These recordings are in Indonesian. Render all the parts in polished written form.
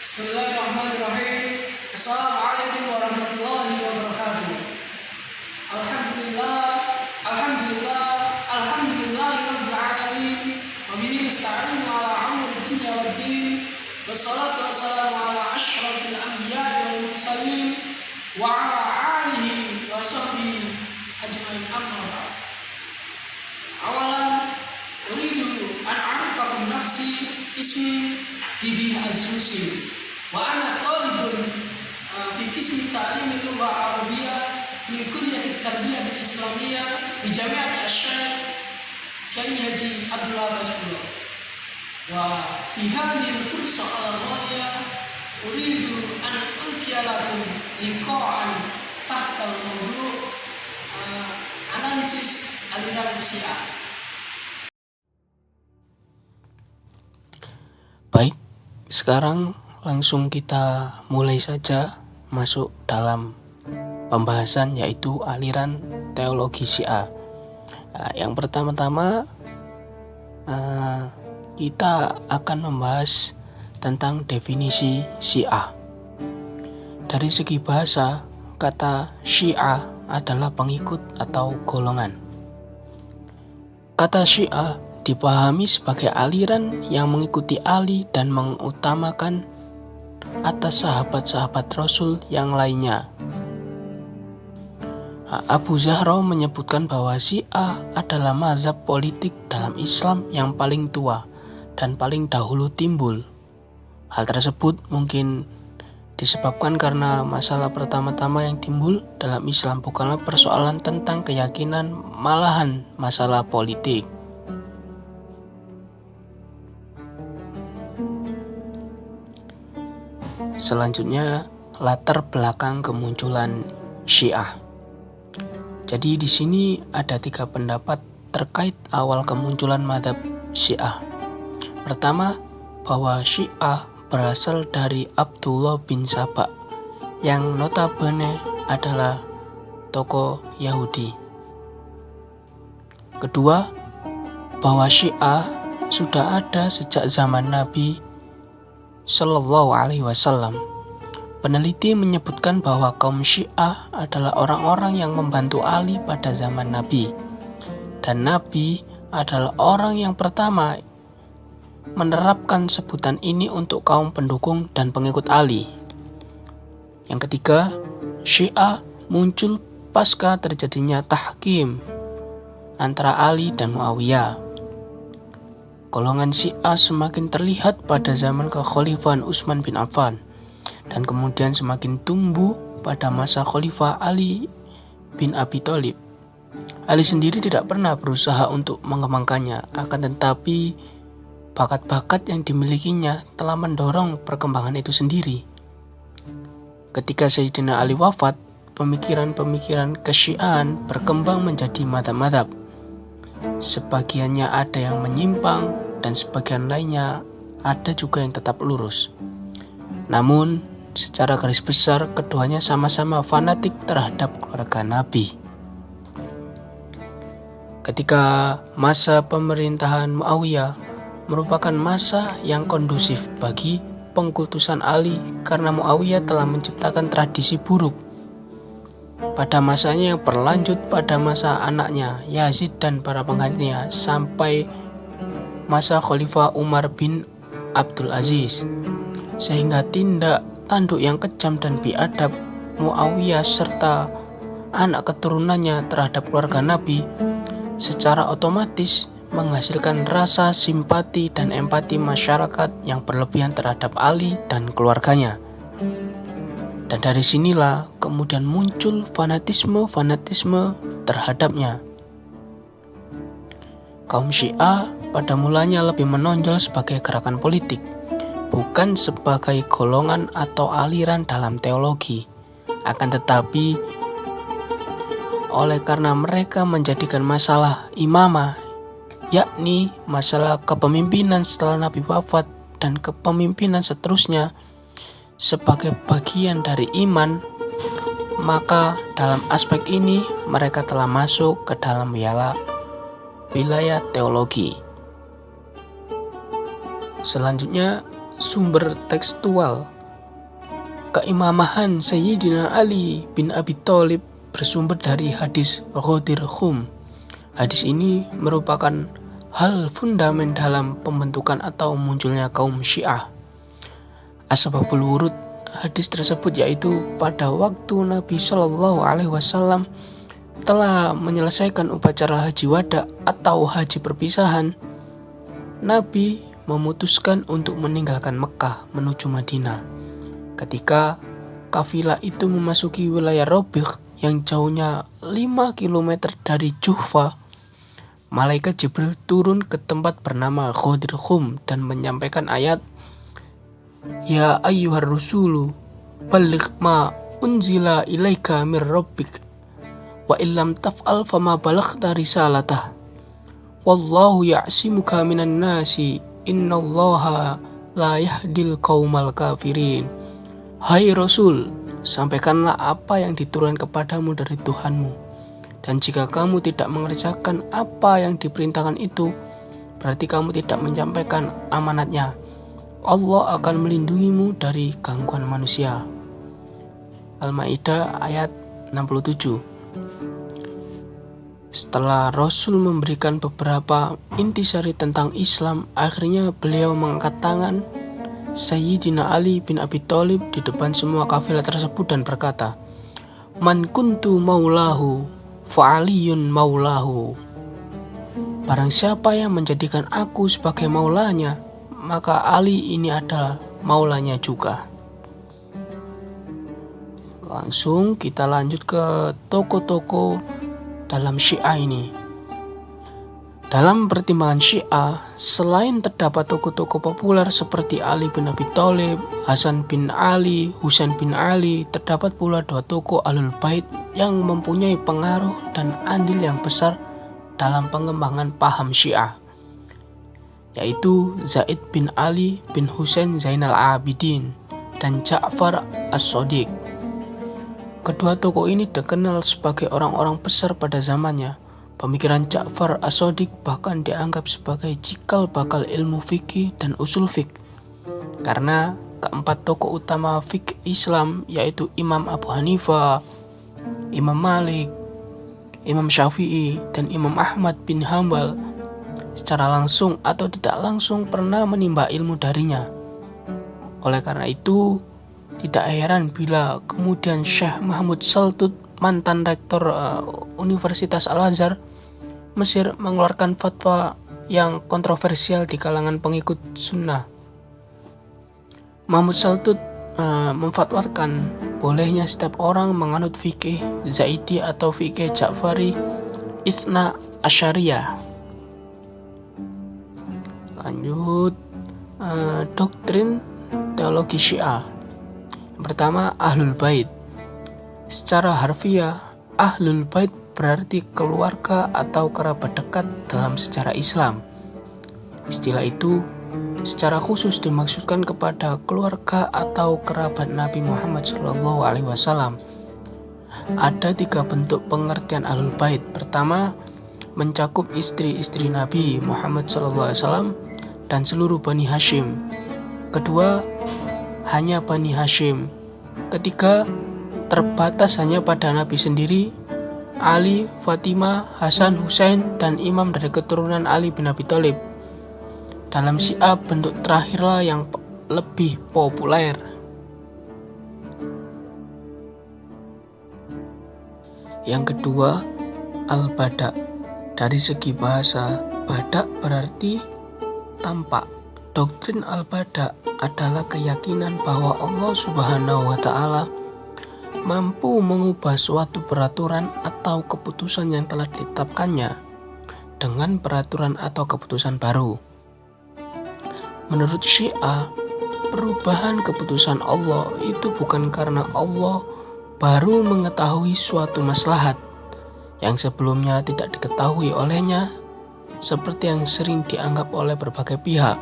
Bismillahirrahmanirrahim. Assalamualaikum warahmatullahi wabarakatuh. Alhamdulillah, alhamdulillah, alhamdulillahirabbil alamin. Wa bihi nasta'inu ala umuri dunya waddin. Wassalatu wassalamu ala asyrafil anbiya'i wal mursalin wa ala alihi wa sahbihi ajmain, amma ba'd. Awalan uridu an a'rifakum nafsi, ismi Didi Az-Muslim wa ana talibun fi qismi ta'lim al-lugha al-arabiyyah min kulliyat at-tarbiyah al-islamiyyah bi Jami'at Asy-Syaikh Kyai Haji Abdullah Basula. Wa fi hadhihi al-fursah al-ghaliyah uridu an ulqiya lakum liqa'an tahta al-mawdu' analisis aliran Syiah. Baik, sekarang langsung kita mulai saja masuk dalam pembahasan, yaitu aliran teologi Syiah. Yang pertama-tama kita akan membahas tentang definisi Syiah. Dari segi bahasa, kata Syiah adalah pengikut atau golongan. Kata Syiah dipahami sebagai aliran yang mengikuti Ali dan mengutamakan atas sahabat-sahabat Rasul yang lainnya. Abu Zahra menyebutkan bahwa Syiah adalah mazhab politik dalam Islam yang paling tua dan paling dahulu timbul. Hal tersebut mungkin disebabkan karena masalah pertama-tama yang timbul dalam Islam bukanlah persoalan tentang keyakinan, malahan masalah politik. Selanjutnya, latar belakang kemunculan Syiah. Jadi di sini ada 3 pendapat terkait awal kemunculan mazhab Syiah. Pertama, bahwa Syiah berasal dari Abdullah bin Saba yang notabene adalah tokoh Yahudi. Kedua, bahwa Syiah sudah ada sejak zaman Nabi Sallallahu Alaihi Wasallam. Peneliti menyebutkan bahwa kaum Syiah adalah orang-orang yang membantu Ali pada zaman Nabi, dan Nabi adalah orang yang pertama menerapkan sebutan ini untuk kaum pendukung dan pengikut Ali. Yang ketiga, Syiah muncul pasca terjadinya tahkim antara Ali dan Muawiyah. Golongan Syiah semakin terlihat pada zaman kekhalifahan Utsman bin Affan dan kemudian semakin tumbuh pada masa Khalifah Ali bin Abi Thalib. Ali sendiri tidak pernah berusaha untuk mengembangkannya, akan tetapi bakat-bakat yang dimilikinya telah mendorong perkembangan itu sendiri. Ketika Sayyidina Ali wafat, pemikiran-pemikiran kesyiahan berkembang menjadi mazhab-mazhab. Sebagiannya ada yang menyimpang dan sebagian lainnya ada juga yang tetap lurus. Namun, secara garis besar keduanya sama-sama fanatik terhadap keluarga Nabi. Ketika masa pemerintahan Muawiyah merupakan masa yang kondusif bagi pengkultusan Ali karena Muawiyah telah menciptakan tradisi buruk pada masanya yang berlanjut pada masa anaknya Yazid dan para penggantinya sampai masa Khalifah Umar bin Abdul Aziz, sehingga tindak tanduk yang kejam dan biadab Muawiyah serta anak keturunannya terhadap keluarga Nabi secara otomatis menghasilkan rasa simpati dan empati masyarakat yang berlebihan terhadap Ali dan keluarganya. Dan dari sinilah kemudian muncul fanatisme terhadapnya. Kaum Syiah pada mulanya lebih menonjol sebagai gerakan politik, bukan sebagai golongan atau aliran dalam teologi. Akan tetapi, oleh karena mereka menjadikan masalah imamah, yakni masalah kepemimpinan setelah Nabi wafat dan kepemimpinan seterusnya, sebagai bagian dari iman, maka dalam aspek ini mereka telah masuk ke dalam wilayah teologi. Selanjutnya, sumber tekstual Keimamahan Sayyidina Ali bin Abi Thalib bersumber dari hadis Ghadir Khum. Hadis ini merupakan hal fundamental dalam pembentukan atau munculnya kaum Syiah. Asbabul wurud hadis tersebut yaitu pada waktu Nabi Shallallahu Alaihi Wasallam telah menyelesaikan upacara haji wada atau haji perpisahan, Nabi memutuskan untuk meninggalkan Mekah menuju Madinah. Ketika kafilah itu memasuki wilayah Rabiq yang jauhnya 5 km dari Juhfa, malaikat Jibril turun ke tempat bernama Ghadir Khum dan menyampaikan ayat, Ya ayyuhar rusulu, balligh ma unzila ilaika mir rabbik, wa illam taf'al fama balaghta risalatah, wallahu ya'simuka minan nasi, innallaha la yahdil qaumal kafirin. Hai Rasul, sampaikanlah apa yang diturunkan kepadamu dari Tuhanmu, dan jika kamu tidak mengerjakan apa yang diperintahkan itu, berarti kamu tidak menyampaikan amanatnya. Allah akan melindungimu dari gangguan manusia. Al-Maidah ayat 67. Setelah Rasul memberikan beberapa intisari tentang Islam, akhirnya beliau mengangkat tangan Sayyidina Ali bin Abi Thalib di depan semua kafilah tersebut dan berkata, Man kuntu maulahu fa'aliyun maulahu. Barang siapa yang menjadikan aku sebagai maulanya, maka Ali ini adalah maulanya juga. Langsung kita lanjut ke tokoh-tokoh dalam Syiah ini. Dalam pertimbangan Syiah, selain terdapat tokoh-tokoh populer seperti Ali bin Abi Thalib, Hasan bin Ali, Husain bin Ali, terdapat pula 2 tokoh Ahlul Bait yang mempunyai pengaruh dan andil yang besar dalam pengembangan paham Syiah, yaitu Zaid bin Ali bin Husain Zainal Abidin dan Ja'far As-Shadiq. Kedua tokoh ini dikenal sebagai orang-orang besar pada zamannya. Pemikiran Ja'far As-Shadiq bahkan dianggap sebagai cikal bakal ilmu fikih dan usul fikih, karena keempat tokoh utama fikih Islam yaitu Imam Abu Hanifah, Imam Malik, Imam Syafi'i, dan Imam Ahmad bin Hanbal secara langsung atau tidak langsung pernah menimba ilmu darinya. Oleh karena itu, tidak heran bila kemudian Syekh Mahmud Saltut, mantan rektor Universitas Al-Azhar Mesir, mengeluarkan fatwa yang kontroversial di kalangan pengikut sunnah. Mahmud Saltut memfatwakan bolehnya setiap orang menganut fikih Zaidi atau fikih Ja'fari Itsna Asyariyah. Lanjut, doktrin teologi Syiah. Yang pertama, Ahlul Bait. Secara harfiah, Ahlul Bait berarti keluarga atau kerabat dekat dalam sejarah Islam. Istilah itu secara khusus dimaksudkan kepada keluarga atau kerabat Nabi Muhammad SAW. Ada 3 bentuk pengertian Ahlul Bait. Pertama, mencakup istri-istri Nabi Muhammad SAW dan seluruh Bani Hashim. Kedua, hanya Bani Hashim. Ketiga, terbatas hanya pada Nabi sendiri, Ali, Fatimah, Hasan, Husain, dan imam dari keturunan Ali bin Abi Thalib. Dalam Syiah, bentuk terakhirlah yang lebih populer. Yang kedua, Al-Bada. Dari segi bahasa, Bada berarti tampak. Doktrin Al-Bada adalah keyakinan bahwa Allah Subhanahu wa Ta'ala mampu mengubah suatu peraturan atau keputusan yang telah ditetapkannya dengan peraturan atau keputusan baru. Menurut Syiah, perubahan keputusan Allah itu bukan karena Allah baru mengetahui suatu maslahat yang sebelumnya tidak diketahui olehnya, seperti yang sering dianggap oleh berbagai pihak.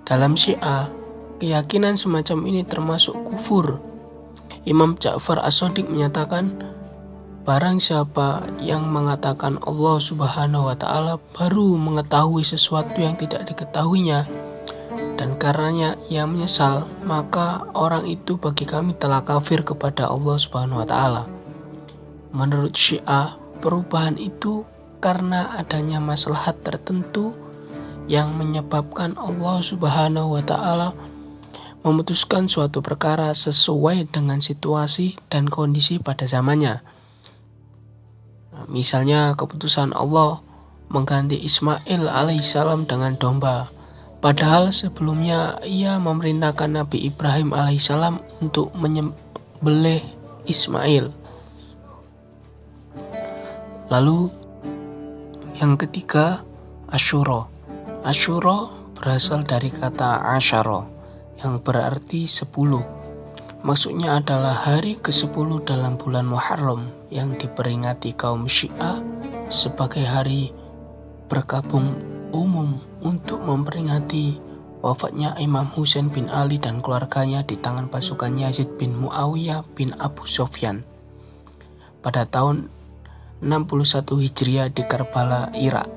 Dalam Syiah, keyakinan semacam ini termasuk kufur. Imam Ja'far As-Shadiq menyatakan, barang siapa yang mengatakan Allah Subhanahu wa Ta'ala baru mengetahui sesuatu yang tidak diketahuinya, dan karenanya ia menyesal, maka orang itu bagi kami telah kafir kepada Allah Subhanahu wa taala. Menurut Syiah, perubahan itu karena adanya maslahat tertentu yang menyebabkan Allah Subhanahu wa taala memutuskan suatu perkara sesuai dengan situasi dan kondisi pada zamannya. Misalnya keputusan Allah mengganti Ismail alaihissalam dengan domba, padahal sebelumnya ia memerintahkan Nabi Ibrahim alaihissalam untuk menyembelih Ismail. Lalu yang ketiga, Asyura. Asyura berasal dari kata asyara yang berarti 10. Maksudnya adalah hari ke-10 dalam bulan Muharram yang diperingati kaum Syiah sebagai hari berkabung umum untuk memperingati wafatnya Imam Husain bin Ali dan keluarganya di tangan pasukan Yazid bin Muawiyah bin Abu Sufyan pada tahun 61 Hijriah di Karbala, Irak.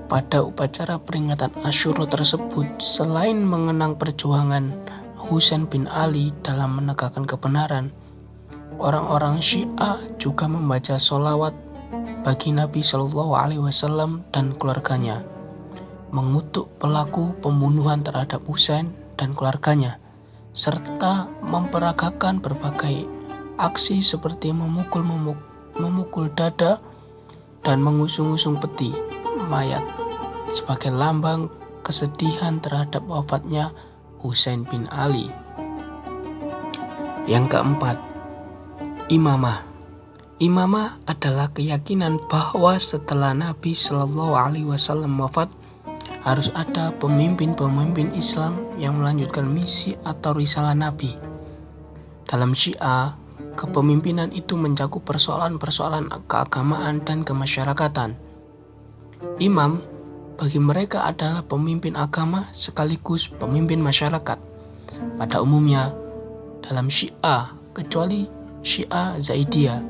Pada upacara peringatan Asyura tersebut, selain mengenang perjuangan Husain bin Ali dalam menegakkan kebenaran, orang-orang Syiah juga membaca sholawat bagi Nabi Shallallahu Alaihi Wasallam dan keluarganya, mengutuk pelaku pembunuhan terhadap Husain dan keluarganya, serta memperagakan berbagai aksi seperti memukul dada dan mengusung-usung peti mayat sebagai lambang kesedihan terhadap wafatnya Husain bin Ali. Yang keempat, imamah. Imamah adalah keyakinan bahwa setelah Nabi Shallallahu Alaihi Wasallam wafat, harus ada pemimpin-pemimpin Islam yang melanjutkan misi atau risalah Nabi. Dalam Syiah, kepemimpinan itu mencakup persoalan-persoalan keagamaan dan kemasyarakatan. Imam bagi mereka adalah pemimpin agama sekaligus pemimpin masyarakat. Pada umumnya, dalam Syiah, kecuali Syiah Zaidiyah,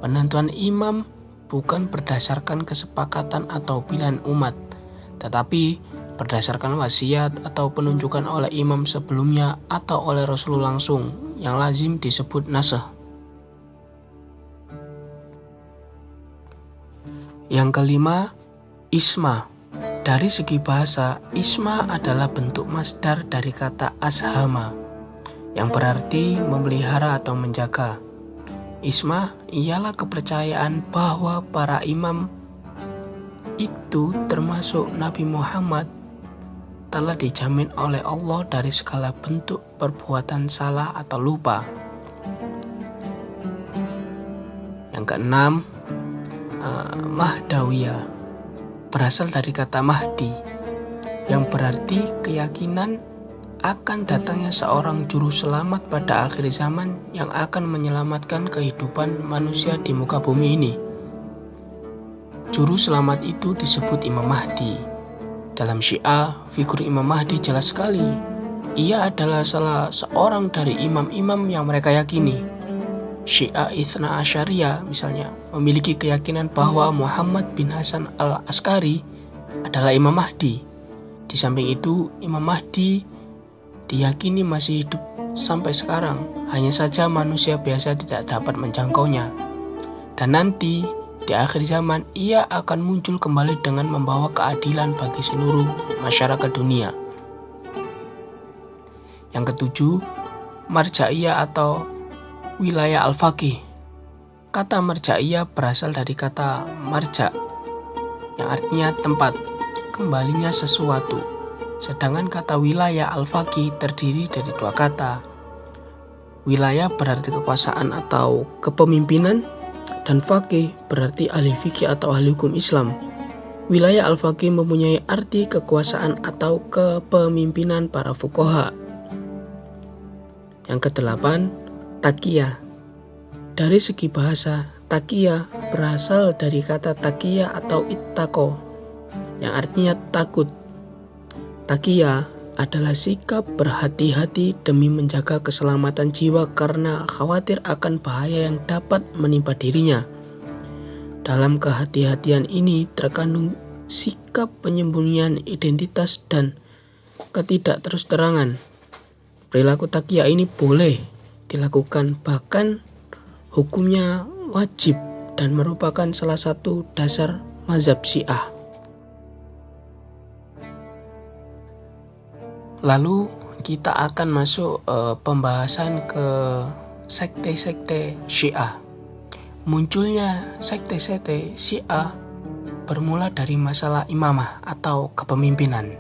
penentuan imam bukan berdasarkan kesepakatan atau pilihan umat, tetapi berdasarkan wasiat atau penunjukan oleh imam sebelumnya atau oleh Rasul langsung, yang lazim disebut nasakh. Yang kelima, isma. Dari segi bahasa, isma adalah bentuk masdar dari kata ashama, yang berarti memelihara atau menjaga. Isma ialah kepercayaan bahwa para imam itu termasuk Nabi Muhammad telah dijamin oleh Allah dari segala bentuk perbuatan salah atau lupa. Yang keenam, Mahdawiyah berasal dari kata Mahdi yang berarti keyakinan akan datangnya seorang juru selamat pada akhir zaman yang akan menyelamatkan kehidupan manusia di muka bumi ini. Juru selamat itu disebut Imam Mahdi. Dalam Syiah, figur Imam Mahdi jelas sekali. Ia adalah salah seorang dari imam-imam yang mereka yakini. Syiah Itsna Asyariyah misalnya memiliki keyakinan bahwa Muhammad bin Hasan al-Askari adalah Imam Mahdi. Di samping itu, Imam Mahdi diyakini masih hidup sampai sekarang, hanya saja manusia biasa tidak dapat menjangkaunya. Dan nanti di akhir zaman ia akan muncul kembali dengan membawa keadilan bagi seluruh masyarakat dunia. Yang ketujuh, Marja'iyah atau wilayah al-faqih. Kata Marja'iyah berasal dari kata marja' yang artinya tempat kembalinya sesuatu. Sedangkan kata wilayah al-faqih terdiri dari dua kata. Wilayah berarti kekuasaan atau kepemimpinan, dan faqih berarti ahli fikih atau ahli hukum Islam. Wilayah al-faqih mempunyai arti kekuasaan atau kepemimpinan para fuqaha. Yang kedelapan, taqiyah. Dari segi bahasa, taqiyah berasal dari kata taqiyah atau ittaqo yang artinya takut. Taqiyah adalah sikap berhati-hati demi menjaga keselamatan jiwa karena khawatir akan bahaya yang dapat menimpa dirinya. Dalam kehati-hatian ini terkandung sikap penyembunyian identitas dan ketidakterus-terangan. Perilaku taqiyah ini boleh dilakukan, bahkan hukumnya wajib dan merupakan salah satu dasar mazhab Syiah. Lalu kita akan masuk pembahasan ke sekte-sekte Syiah. Munculnya sekte-sekte Syiah bermula dari masalah imamah atau kepemimpinan,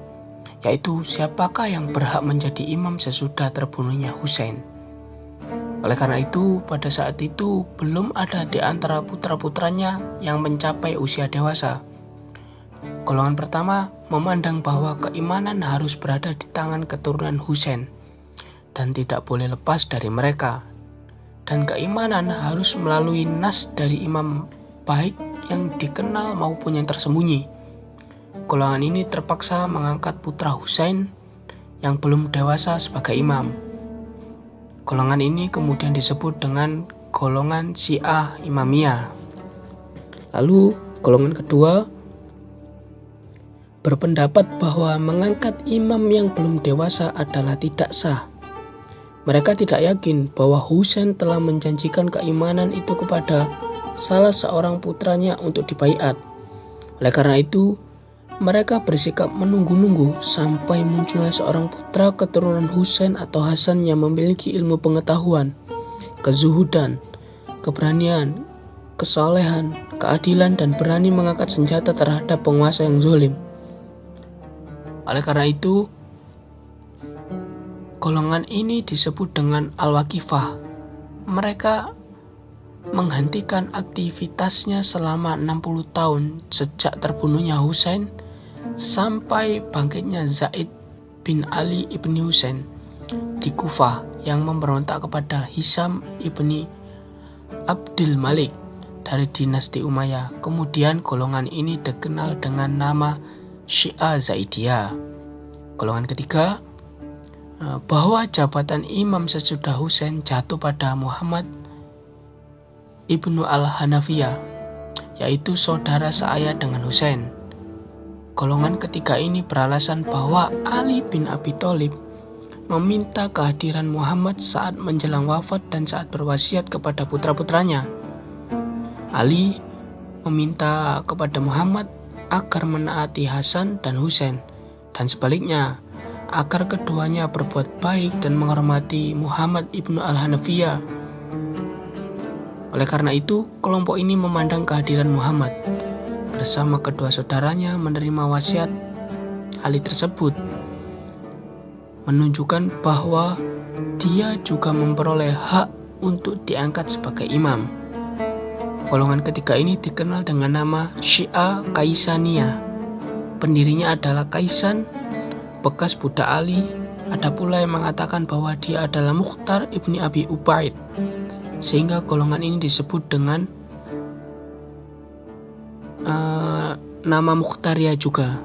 yaitu siapakah yang berhak menjadi imam sesudah terbunuhnya Husain. Oleh karena itu, pada saat itu belum ada di antara putra-putranya yang mencapai usia dewasa. Golongan pertama memandang bahwa keimanan harus berada di tangan keturunan Husain dan tidak boleh lepas dari mereka. Dan keimanan harus melalui nas dari imam baik yang dikenal maupun yang tersembunyi. Golongan ini terpaksa mengangkat putra Husain yang belum dewasa sebagai imam. Golongan ini kemudian disebut dengan golongan Syiah Imamiyah. Lalu golongan kedua berpendapat bahwa mengangkat imam yang belum dewasa adalah tidak sah. Mereka tidak yakin bahwa Husain telah menjanjikan keimanan itu kepada salah seorang putranya untuk dibaiat. Oleh karena itu, mereka bersikap menunggu-nunggu sampai munculnya seorang putra keturunan Husain atau Hasan yang memiliki ilmu pengetahuan, kezuhudan, keberanian, kesolehan, keadilan, dan berani mengangkat senjata terhadap penguasa yang zalim. Oleh karena itu, golongan ini disebut dengan Al-Waqifah. Mereka menghentikan aktivitasnya selama 60 tahun sejak terbunuhnya Husain sampai bangkitnya Zaid bin Ali ibni Husain di Kufah yang memberontak kepada Hisam ibni Abdul Malik dari dinasti Umayyah. Kemudian golongan ini dikenal dengan nama Syiah Zaidiyah. Golongan ketiga, bahwa jabatan imam sesudah Husain jatuh pada Muhammad ibnu al-Hanafiyah, yaitu saudara seayah dengan Husain. Golongan ketiga ini beralasan bahwa Ali bin Abi Thalib meminta kehadiran Muhammad saat menjelang wafat dan saat berwasiat kepada putra-putranya. Ali meminta kepada Muhammad agar menaati Hasan dan Husain, dan sebaliknya agar keduanya berbuat baik dan menghormati Muhammad ibnu al-Hanafiyah. Oleh karena itu, kelompok ini memandang kehadiran Muhammad bersama kedua saudaranya menerima wasiat Ali tersebut menunjukkan bahwa dia juga memperoleh hak untuk diangkat sebagai imam. Golongan ketiga ini dikenal dengan nama Syiah Kaisaniyah. Pendirinya adalah Kaisan, bekas budak Ali. Ada pula yang mengatakan bahwa dia adalah Mukhtar ibni Abi Ubaid, sehingga golongan ini disebut dengan nama Mukhtariyah juga.